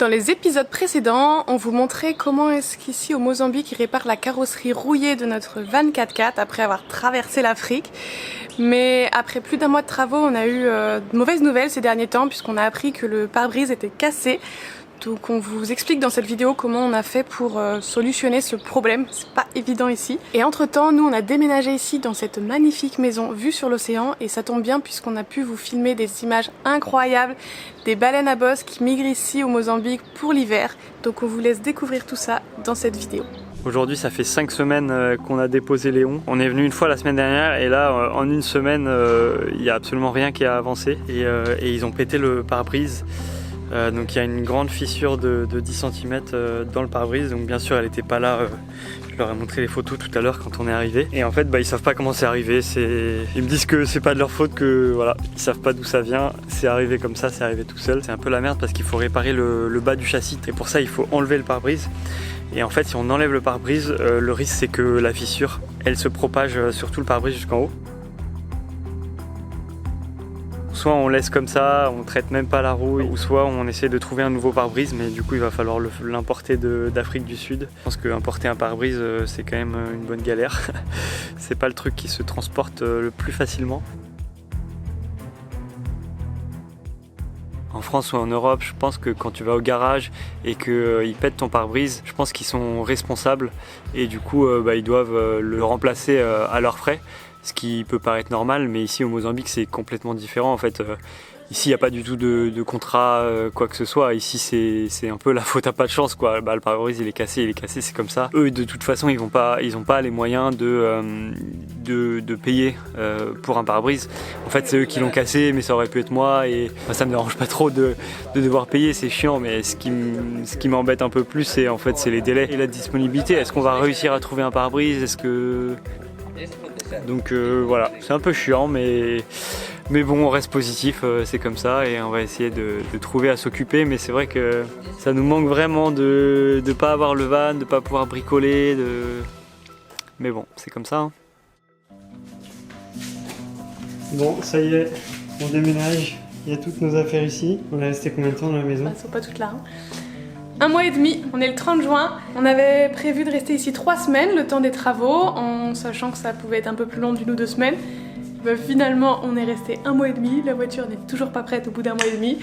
Dans les épisodes précédents, on vous montrait comment est-ce qu'ici au Mozambique, ils réparent la carrosserie rouillée de notre van 4x4 après avoir traversé l'Afrique. Mais après plus d'un mois de travaux, on a eu de mauvaises nouvelles ces derniers temps puisqu'on a appris que le pare-brise était cassé. Donc on vous explique dans cette vidéo comment on a fait pour solutionner ce problème, c'est pas évident ici. Et entre temps, nous on a déménagé ici dans cette magnifique maison vue sur l'océan et ça tombe bien puisqu'on a pu vous filmer des images incroyables des baleines à bosse qui migrent ici au Mozambique pour l'hiver. Donc on vous laisse découvrir tout ça dans cette vidéo. Aujourd'hui ça fait 5 semaines qu'on a déposé Léon. On est venu une fois la semaine dernière et là en une semaine il n'y a absolument rien qui a avancé et ils ont pété le pare-brise. Donc il y a une grande fissure de 10 cm dans le pare-brise, donc bien sûr elle n'était pas là, je leur ai montré les photos tout à l'heure quand on est arrivé. Et en fait ils savent pas comment c'est arrivé, ils me disent que c'est pas de leur faute, que voilà, ils savent pas d'où ça vient, c'est arrivé comme ça, c'est arrivé tout seul. C'est un peu la merde parce qu'il faut réparer le bas du châssis et pour ça il faut enlever le pare-brise. Et en fait si on enlève le pare-brise, le risque c'est que la fissure elle se propage sur tout le pare-brise jusqu'en haut. Soit on laisse comme ça, on traite même pas la rouille, ou soit on essaie de trouver un nouveau pare-brise, mais du coup il va falloir l'importer d'Afrique du Sud. Je pense qu'importer un pare-brise c'est quand même une bonne galère. C'est pas le truc qui se transporte le plus facilement. En France ou en Europe, je pense que quand tu vas au garage et qu'ils pètent ton pare-brise, je pense qu'ils sont responsables et du coup ils doivent le remplacer à leurs frais. Ce qui peut paraître normal, mais ici au Mozambique c'est complètement différent en fait. Ici il n'y a pas du tout de contrat, quoi que ce soit. Ici c'est un peu la faute à pas de chance quoi. Le pare-brise il est cassé, c'est comme ça. Eux de toute façon ils n'ont pas les moyens de payer pour un pare-brise. En fait c'est eux qui l'ont cassé, mais ça aurait pu être moi et ça me dérange pas trop de devoir payer, c'est chiant. Mais ce qui m'embête un peu plus c'est les délais et la disponibilité. Est-ce qu'on va réussir à trouver un pare-brise? Donc voilà, c'est un peu chiant, mais bon, on reste positif, c'est comme ça, et on va essayer de trouver à s'occuper. Mais c'est vrai que ça nous manque vraiment de ne pas avoir le van, de ne pas pouvoir bricoler. Mais bon, c'est comme ça. Hein. Bon, ça y est, on déménage. Il y a toutes nos affaires ici. On est resté combien de temps dans la maison? Elles sont pas toutes là. Hein. 1 mois et demi, on est le 30 juin. On avait prévu de rester ici 3 semaines, le temps des travaux, en sachant que ça pouvait être un peu plus long d'1 ou 2 semaines. Ben, finalement, on est resté 1 mois et demi. La voiture n'est toujours pas prête au bout d'1 mois et demi.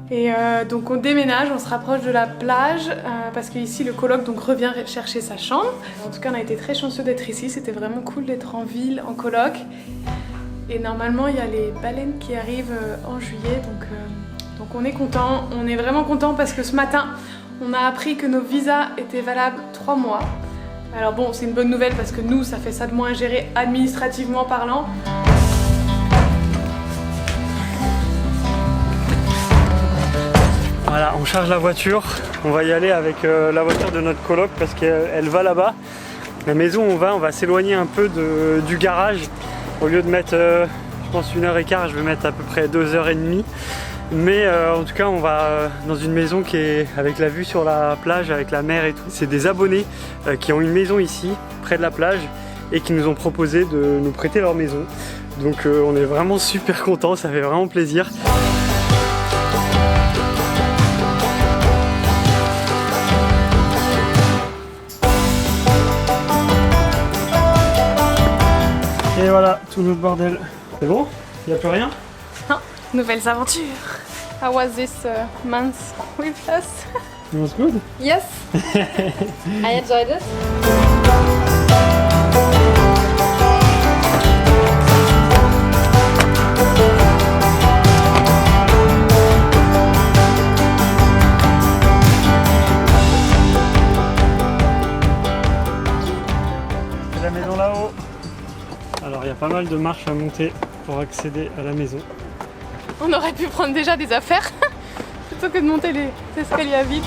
Et donc on déménage, on se rapproche de la plage parce qu'ici le coloc donc revient chercher sa chambre. En tout cas, on a été très chanceux d'être ici. C'était vraiment cool d'être en ville, en coloc. Et normalement, il y a les baleines qui arrivent en juillet, donc on est content. On est vraiment content parce que ce matin, on a appris que nos visas étaient valables 3 mois. Alors bon, c'est une bonne nouvelle parce que nous, ça fait ça de moins à gérer administrativement parlant. Voilà, on charge la voiture. On va y aller avec la voiture de notre coloc parce qu'elle va là-bas. La maison où on va s'éloigner un peu du garage. Au lieu de mettre, je pense 1h15, je vais mettre à peu près 2h30. Mais en tout cas on va dans une maison qui est avec la vue sur la plage, avec la mer et tout. C'est des abonnés qui ont une maison ici, près de la plage, et qui nous ont proposé de nous prêter leur maison. Donc on est vraiment super contents, ça fait vraiment plaisir. Et voilà, tout notre bordel. C'est bon? Il n'y a plus rien? Non, nouvelles aventures. How was this month with us? It was good? Yes. I enjoyed it. C'est la maison là-haut. Alors il y a pas mal de marches à monter pour accéder à la maison. On aurait pu prendre déjà des affaires plutôt que de monter les escaliers à vide.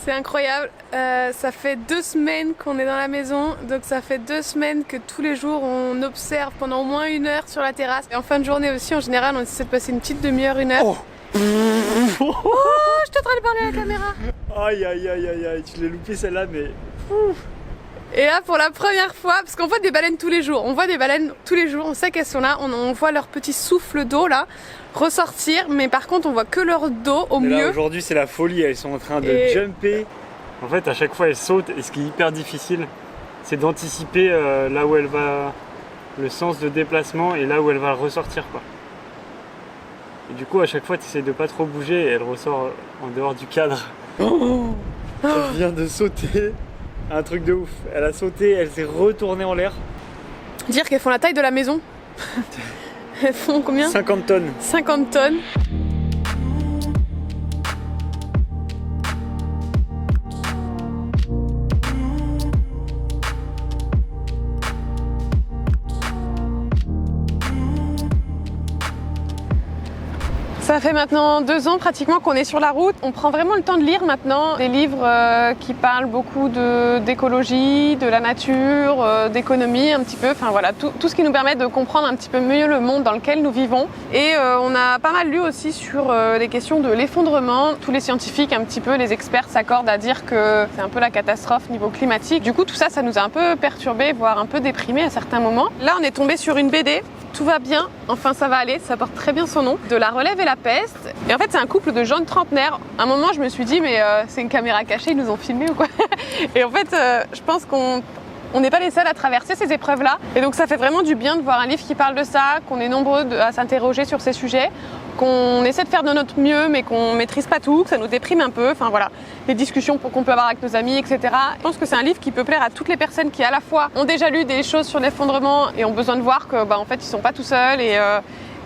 C'est incroyable, ça fait 2 semaines qu'on est dans la maison, donc ça fait 2 semaines que tous les jours on observe pendant au moins 1 heure sur la terrasse. Et en fin de journée aussi, en général, on essaie de passer une petite demi-heure, 1 heure. Oh, oh, je suis en train de parler à la caméra. Aïe aïe aïe aïe aïe, tu l'as loupé celle-là mais... Ouf. Et là, pour la première fois, parce qu'on voit des baleines tous les jours, on sait qu'elles sont là, on voit leur petit souffle d'eau là ressortir, mais par contre on voit que leur dos au mieux. Aujourd'hui c'est la folie, elles sont en train de jumper. En fait à chaque fois elles sautent et ce qui est hyper difficile c'est d'anticiper là où elle va, le sens de déplacement et là où elle va ressortir quoi. Et du coup à chaque fois tu essaies de pas trop bouger et elle ressort en dehors du cadre. Elle vient de sauter, un truc de ouf. Elle a sauté, elle s'est retournée en l'air. Dire qu'elles font la taille de la maison. Elles font combien? 50 tonnes. 50 tonnes. Ça fait maintenant 2 ans pratiquement qu'on est sur la route. On prend vraiment le temps de lire maintenant des livres qui parlent beaucoup d'écologie, de la nature, d'économie un petit peu. Enfin voilà, tout ce qui nous permet de comprendre un petit peu mieux le monde dans lequel nous vivons. Et on a pas mal lu aussi sur les questions de l'effondrement. Tous les scientifiques, un petit peu, les experts s'accordent à dire que c'est un peu la catastrophe niveau climatique. Du coup, tout ça, ça nous a un peu perturbés, voire un peu déprimés à certains moments. Là, on est tombé sur une BD. Tout va bien, enfin ça va aller, ça porte très bien son nom, de La Relève et la Peste. Et en fait c'est un couple de jeunes trentenaires. À un moment je me suis dit mais c'est une caméra cachée, ils nous ont filmé ou quoi. Et en fait je pense qu'on n'est pas les seuls à traverser ces épreuves-là. Et donc ça fait vraiment du bien de voir un livre qui parle de ça, qu'on est nombreux à s'interroger sur ces sujets, qu'on essaie de faire de notre mieux mais qu'on maîtrise pas tout, que ça nous déprime un peu, enfin voilà, les discussions qu'on peut avoir avec nos amis, etc. Je pense que c'est un livre qui peut plaire à toutes les personnes qui à la fois ont déjà lu des choses sur l'effondrement et ont besoin de voir que en fait ils sont pas tout seuls et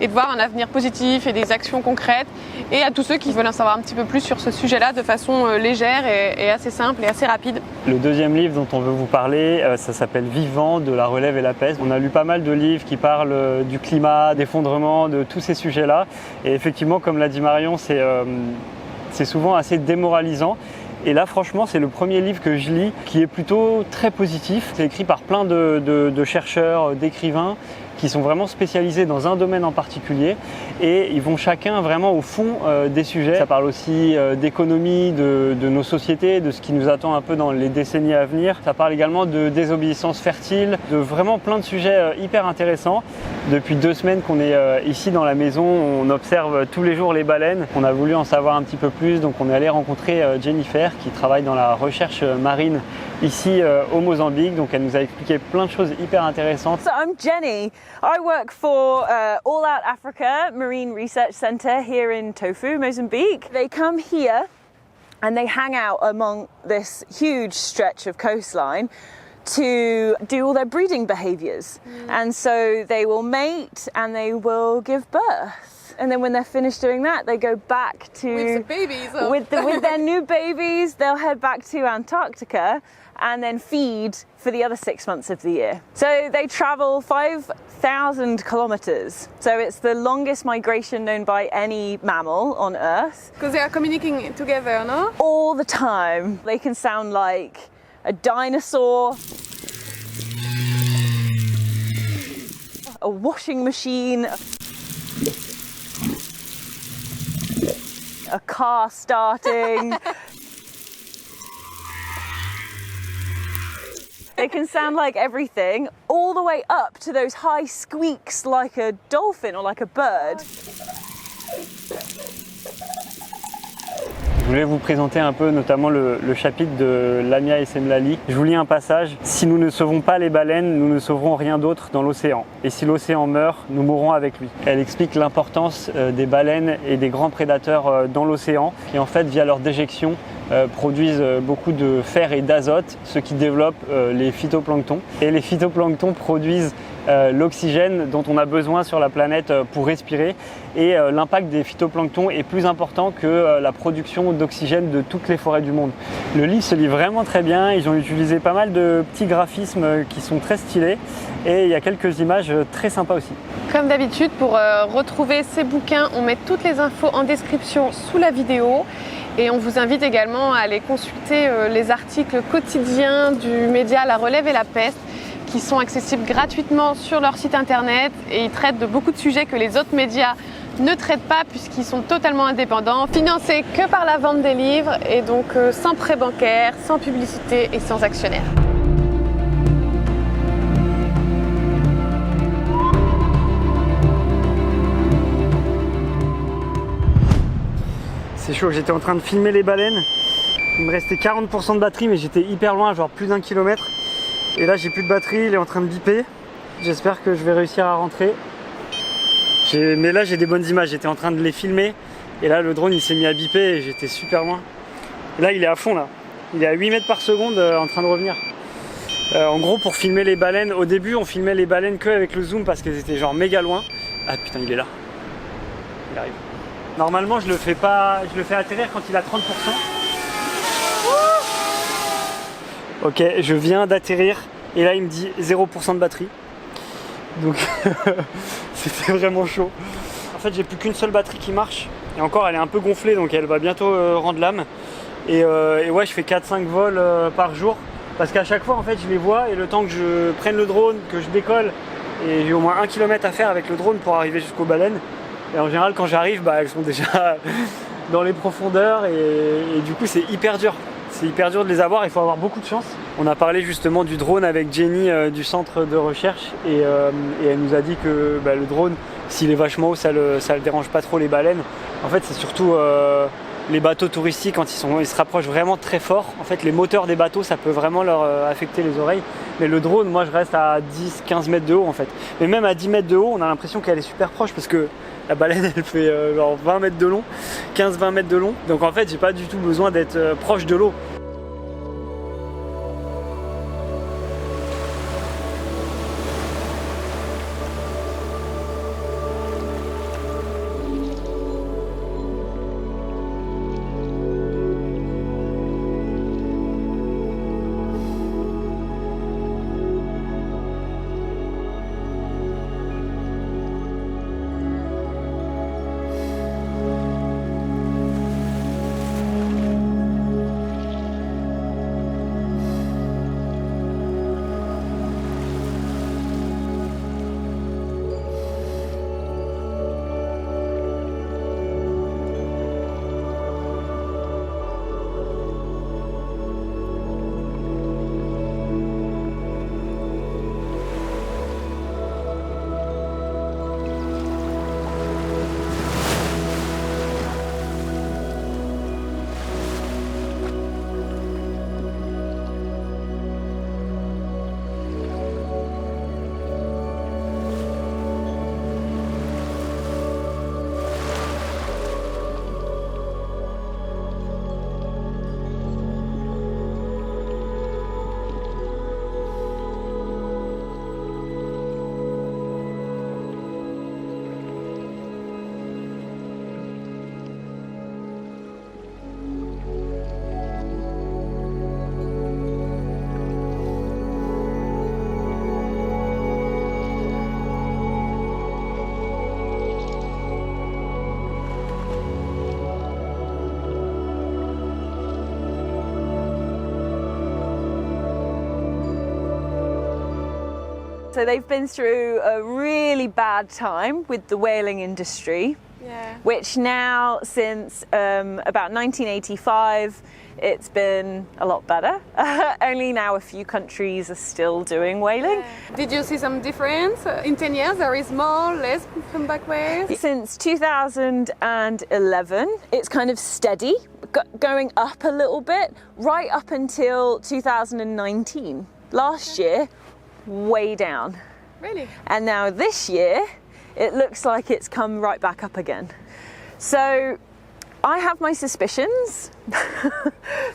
de voir un avenir positif et des actions concrètes, et à tous ceux qui veulent en savoir un petit peu plus sur ce sujet-là de façon légère et assez simple et assez rapide. Le deuxième livre dont on veut vous parler, ça s'appelle Vivant, de La Relève et la Peste. On a lu pas mal de livres qui parlent du climat, d'effondrement, de tous ces sujets-là. Et effectivement, comme l'a dit Marion, c'est souvent assez démoralisant. Et là, franchement, c'est le premier livre que je lis qui est plutôt très positif. C'est écrit par plein de chercheurs, d'écrivains qui sont vraiment spécialisés dans un domaine en particulier et ils vont chacun vraiment au fond des sujets. Ça parle aussi d'économie, de nos sociétés, de ce qui nous attend un peu dans les décennies à venir. Ça parle également de désobéissance fertile, de vraiment plein de sujets hyper intéressants. Depuis 2 semaines qu'on est ici dans la maison, on observe tous les jours les baleines. On a voulu en savoir un petit peu plus, donc on est allé rencontrer Jennifer qui travaille dans la recherche marine ici au Mozambique. Donc elle nous a expliqué plein de choses hyper intéressantes. So I'm Jenny. I work for All Out Africa Marine Research Centre here in Tofu, Mozambique. They come here and they hang out among this huge stretch of coastline to do all their breeding behaviours. And so they will mate and they will give birth. And then when they're finished doing that, they go back to with the babies. With their new babies, they'll head back to Antarctica and then feed for the other 6 months of the year. So they travel 5,000 kilometers. So it's the longest migration known by any mammal on Earth. Because they are communicating together, no? All the time. They can sound like a dinosaur, a washing machine, a car starting. They can sound like everything, all the way up to those high squeaks like a dolphin or like a bird. Je voulais vous présenter un peu notamment le chapitre de Lamia Essemlali. Je vous lis un passage. Si nous ne sauvons pas les baleines, nous ne sauverons rien d'autre dans l'océan. Et si l'océan meurt, nous mourrons avec lui. Elle explique l'importance des baleines et des grands prédateurs dans l'océan qui en fait via leur déjection produisent beaucoup de fer et d'azote, ce qui développe les phytoplanctons. Et les phytoplanctons produisent l'oxygène dont on a besoin sur la planète pour respirer, et l'impact des phytoplanctons est plus important que la production d'oxygène de toutes les forêts du monde. Le livre se lit vraiment très bien, ils ont utilisé pas mal de petits graphismes qui sont très stylés et il y a quelques images très sympas aussi. Comme d'habitude, pour retrouver ces bouquins, on met toutes les infos en description sous la vidéo. Et on vous invite également à aller consulter les articles quotidiens du média La Relève et la Peste qui sont accessibles gratuitement sur leur site internet, et ils traitent de beaucoup de sujets que les autres médias ne traitent pas puisqu'ils sont totalement indépendants, financés que par la vente des livres et donc sans prêt bancaire, sans publicité et sans actionnaire. chaud, j'étais en train de filmer les baleines. Il me restait 40% de batterie, mais j'étais hyper loin, genre plus d'1 kilomètre. Et là j'ai plus de batterie, il est en train de biper. J'espère que je vais réussir à rentrer. Mais là j'ai des bonnes images, j'étais en train de les filmer. Et là le drone il s'est mis à biper et j'étais super loin. Et là il est à fond là. Il est à 8 mètres par seconde en train de revenir. En gros pour filmer les baleines, au début on filmait les baleines que avec le zoom parce qu'elles étaient genre méga loin. Ah putain il est là. Il arrive. Normalement je le fais atterrir quand il a 30%. Ok, je viens d'atterrir et là il me dit 0% de batterie. Donc c'était vraiment chaud. En fait j'ai plus qu'une seule batterie qui marche. Et encore elle est un peu gonflée donc elle va bientôt rendre l'âme. Et ouais je fais 4-5 vols par jour. Parce qu'à chaque fois en fait je les vois et le temps que je prenne le drone, que je décolle, et j'ai au moins 1 km à faire avec le drone pour arriver jusqu'aux baleines. Et en général quand j'arrive elles sont déjà dans les profondeurs et du coup c'est hyper dur. C'est hyper dur de les avoir, il faut avoir beaucoup de chance. On a parlé justement du drone avec Jenny du centre de recherche et elle nous a dit que le drone, s'il est vachement haut, ça le dérange pas trop les baleines. En fait, c'est surtout les bateaux touristiques quand ils se rapprochent vraiment très fort. En fait, les moteurs des bateaux, ça peut vraiment leur affecter les oreilles. Mais le drone, moi, je reste à 10-15 mètres de haut en fait. Mais même à 10 mètres de haut, on a l'impression qu'elle est super proche parce que la baleine elle fait genre 20 mètres de long, 15-20 mètres de long. Donc en fait j'ai pas du tout besoin d'être proche de l'eau. So they've been through a really bad time with the whaling industry, which now since about 1985, it's been a lot better. Only now a few countries are still doing whaling. Yeah. Did you see some difference? In 10 years there is more, less humpback whales? Since 2011, it's kind of steady, going up a little bit, right up until 2019. Last year, way down. Really? And now this year, it looks like it's come right back up again. So I have my suspicions.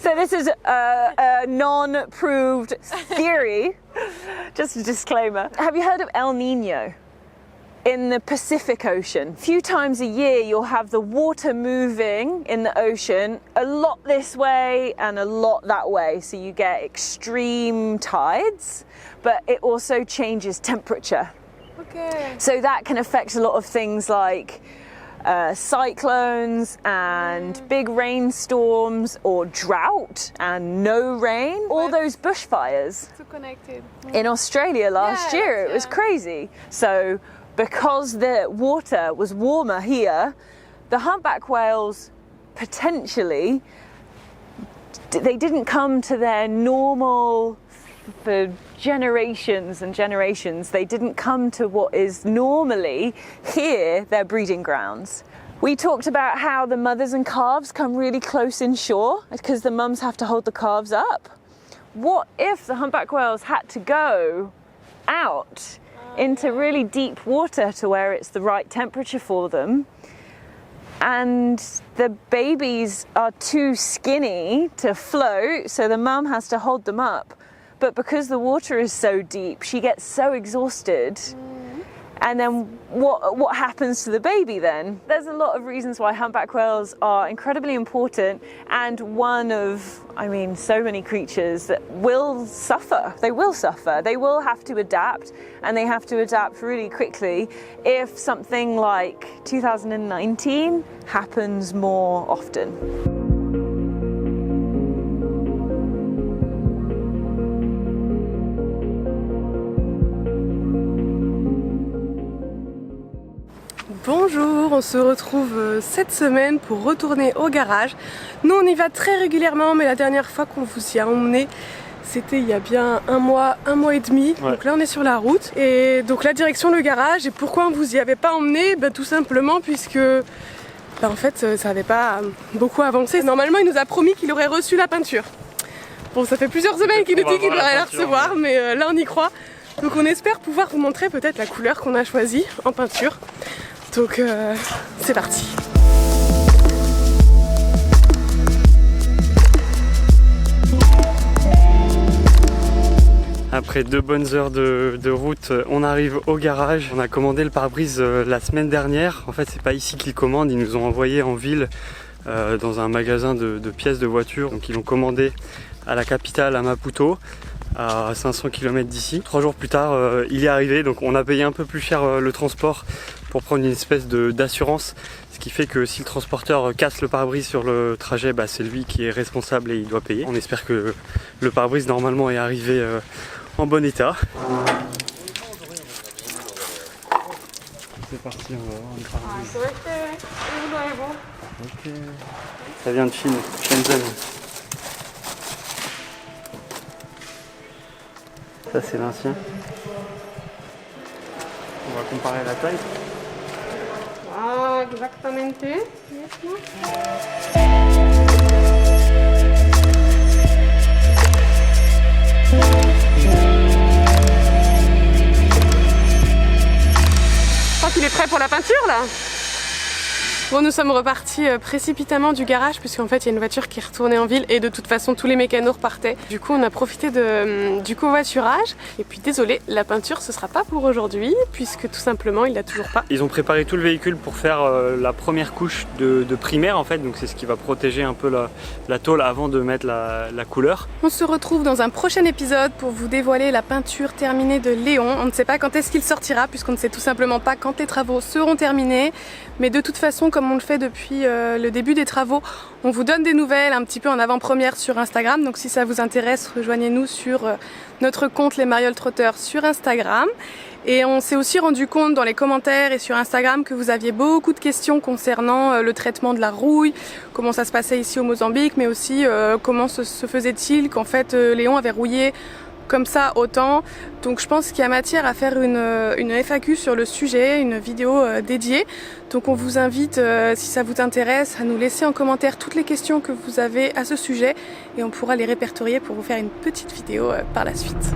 So this is a non-proved theory, just a disclaimer. Have you heard of El Nino? In the Pacific Ocean. A few times a year you'll have the water moving in the ocean, a lot this way and a lot that way, so you get extreme tides, but it also changes temperature. Okay. So that can affect a lot of things like cyclones and big rainstorms or drought and no rain. All those bushfires So connected. in Australia last year, it was crazy. So because the water was warmer here, the humpback whales potentially, they didn't come to their normal, for generations and generations, they didn't come to what is normally here their breeding grounds, We talked about how the mothers and calves come really close inshore because the mums have to hold the calves up. What if the humpback whales had to go out into really deep water to where it's the right temperature for them, and the babies are too skinny to float, so the mum has to hold them up, but because the water is so deep, she gets so exhausted. And then what happens to the baby then? There's a lot of reasons why humpback whales are incredibly important, and one of, so many creatures that will suffer. They will suffer. They will have to adapt, and they have to adapt really quickly if something like 2019 happens more often. Bonjour, on se retrouve cette semaine pour retourner au garage. Nous on y va très régulièrement, mais la dernière fois qu'on vous y a emmené, c'était il y a bien un mois et demi. Ouais. Donc là on est sur la route et donc la direction le garage. Et pourquoi on vous y avait pas emmené? Tout simplement puisque en fait ça n'avait pas beaucoup avancé. Normalement il nous a promis qu'il aurait reçu la peinture. Bon, ça fait plusieurs semaines qu'il nous dit qu'il devrait la recevoir, mais là on y croit. Donc on espère pouvoir vous montrer peut-être la couleur qu'on a choisie en peinture. Donc c'est parti. Après 2 bonnes heures de route, on arrive au garage. On a commandé le pare-brise la semaine dernière. En fait, c'est pas ici qu'ils commandent, ils nous ont envoyé en ville dans un magasin de pièces de voiture. Donc ils l'ont commandé à la capitale, à Maputo, à 500 km d'ici. 3 jours plus tard, il est arrivé, donc on a payé un peu plus cher le transport pour prendre une espèce d'assurance, ce qui fait que si le transporteur casse le pare-brise sur le trajet, c'est lui qui est responsable et il doit payer. On espère que le pare-brise normalement est arrivé en bon état. C'est parti, on va voir le pare-brise. Ok. Ça vient de Chine, Shenzhen. Ça c'est l'ancien. On va comparer la taille. Ah, exactement. Je crois qu'il est prêt pour la peinture là. Bon, nous sommes repartis précipitamment du garage puisqu'en fait il y a une voiture qui est retournée en ville et de toute façon tous les mécanos repartaient. Du coup on a profité du covoiturage et puis désolé, la peinture ce sera pas pour aujourd'hui puisque tout simplement il l'a toujours pas. Ils ont préparé tout le véhicule pour faire la première couche de primaire en fait, donc c'est ce qui va protéger un peu la tôle avant de mettre la couleur. On se retrouve dans un prochain épisode pour vous dévoiler la peinture terminée de Léon. On ne sait pas quand est-ce qu'il sortira puisqu'on ne sait tout simplement pas quand les travaux seront terminés, mais de toute façon comme on le fait depuis le début des travaux, on vous donne des nouvelles un petit peu en avant-première sur Instagram. Donc si ça vous intéresse, rejoignez-nous sur notre compte Les Marioles Trotteurs sur Instagram. Et on s'est aussi rendu compte dans les commentaires et sur Instagram que vous aviez beaucoup de questions concernant le traitement de la rouille, comment ça se passait ici au Mozambique, mais aussi comment se faisait-il qu'en fait Léon avait rouillé comme ça autant. Donc je pense qu'il y a matière à faire une FAQ sur le sujet, une vidéo dédiée. Donc on vous invite, si ça vous intéresse, à nous laisser en commentaire toutes les questions que vous avez à ce sujet et on pourra les répertorier pour vous faire une petite vidéo par la suite.